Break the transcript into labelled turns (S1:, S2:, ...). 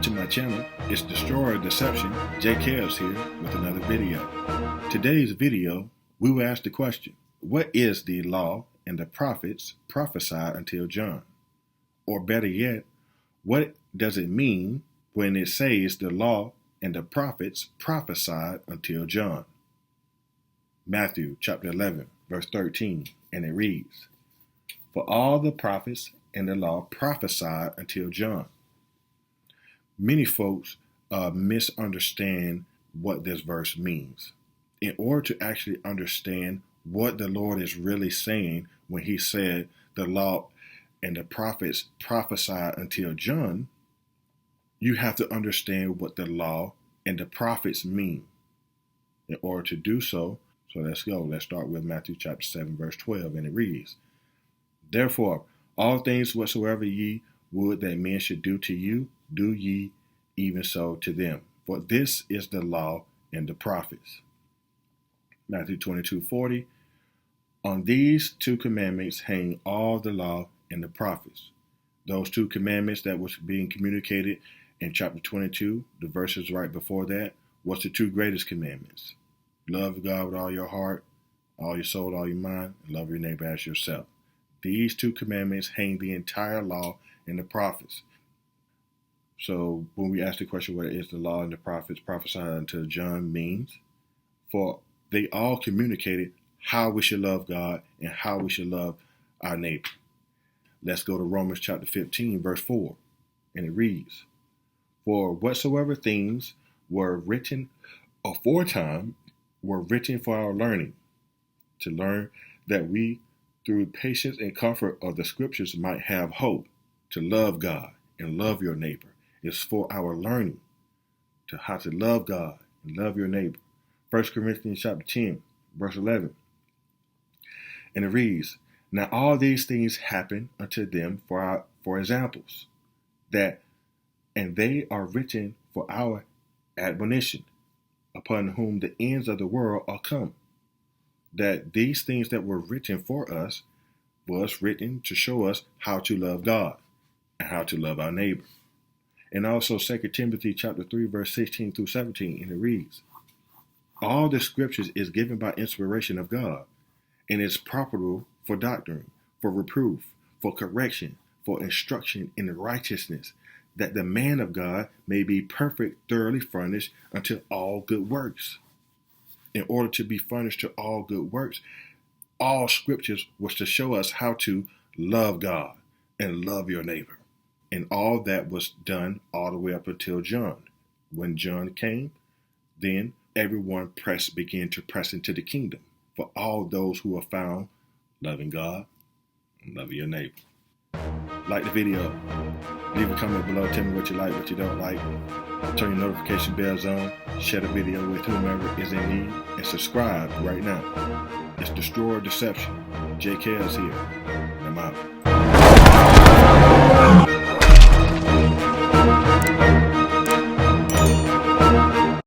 S1: to my channel. It's Destroyer Deception. JK's here with another video. Today's video, we will ask the question, what is the law and the prophets prophesied until John? Or better yet, what does it mean when it says the law and the prophets prophesied until John? Matthew chapter 11, verse 13, and it reads, "For all the prophets and the law prophesied until John." Many folks misunderstand what this verse means. In order to actually understand what the Lord is really saying when he said the law and the prophets prophesied until John, you have to understand what the law and the prophets mean. In order to do so let's go. Let's start with Matthew chapter 7, verse 12, and it reads, "Therefore, all things whatsoever ye would that men should do to you, do ye even so to them. For this is the law and the prophets." Matthew 22:40, "On these two commandments hang all the law and the prophets." Those two commandments that was being communicated in chapter 22, the verses right before that, was the two greatest commandments. Love God with all your heart, all your soul, all your mind, and love your neighbor as yourself. These two commandments hang the entire law and the prophets. So when we ask the question, what is the law and the prophets prophesied until John means? For they all communicated how we should love God and how we should love our neighbor. Let's go to Romans chapter 15, verse 4, and it reads, "For whatsoever things were written aforetime were written for our learning, to learn that we, through patience and comfort of the scriptures, might have hope." To love God and love your neighbor is for our learning, to how to love God and love your neighbor. 1 Corinthians chapter 10, verse 11. And it reads, "Now all these things happen unto them for examples, and they are written for our admonition, upon whom the ends of the world are come." That these things that were written for us was written to show us how to love God and how to love our neighbor. And also 2 Timothy chapter 3, verse 16 through 17, and it reads, "All the scriptures is given by inspiration of God, and is profitable for doctrine, for reproof, for correction, for instruction in righteousness, that the man of God may be perfect, thoroughly furnished unto all good works." In order to be furnished to all good works, all scriptures was to show us how to love God and love your neighbor. And all that was done all the way up until John. When John came, then everyone began to press into the kingdom, for all those who are found loving God and loving your neighbor. Like the video. Leave a comment below. Tell me what you like, what you don't like. Turn your notification bells on. Share the video with whomever is in need. And subscribe right now. It's Destroyer Deception. JK is here. And I'm out.